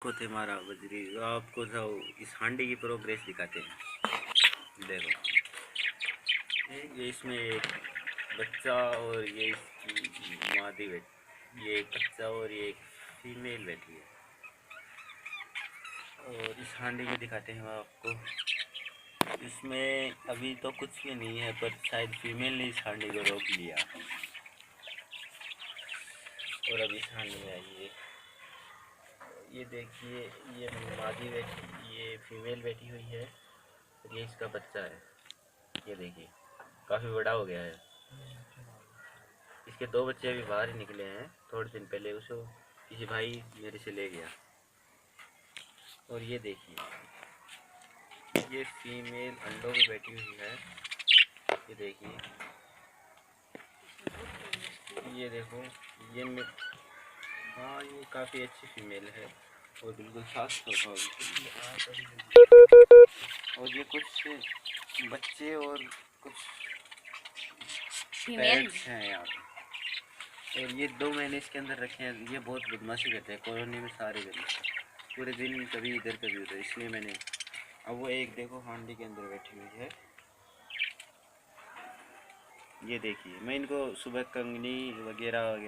को थे हमारा बजरी। आपको तो इस हांडी की प्रोग्रेस दिखाते हैं। देखो ये इसमें एक बच्चा और ये इसकी मादी बैठी, ये एक बच्चा और ये एक फीमेल बैठी है। और इस हांडी को दिखाते हैं आपको। इसमें अभी तो कुछ भी नहीं है, पर शायद फीमेल ने इस हांडी को रोक लिया। और अब इस हांडी में आइए, ये देखिए, ये मादी बैठी, ये फीमेल बैठी हुई है और ये इसका बच्चा है। ये देखिए काफ़ी बड़ा हो गया है। इसके दो बच्चे अभी बाहर ही निकले हैं, थोड़े दिन पहले उसको किसी भाई मेरे से ले गया। और ये देखिए, ये फीमेल अंडों में बैठी हुई है। ये देखिए, ये देखो, ये हाँ, ये काफ़ी अच्छी फीमेल है और बिल्कुल साफ स्वभाव। और ये कुछ बच्चे और कुछ पेरेंट्स हैं यहाँ पे। और ये 2 महीने इसके अंदर रखे हैं। ये बहुत बदमाशी करते हैं कॉलोनी में, सारे दिन पूरे दिन कभी इधर कभी उधर, इसलिए मैंने। अब वो एक देखो हांडी के अंदर बैठी हुई है। ये देखिए, मैं इनको सुबह कंगनी वगैरह वगैरह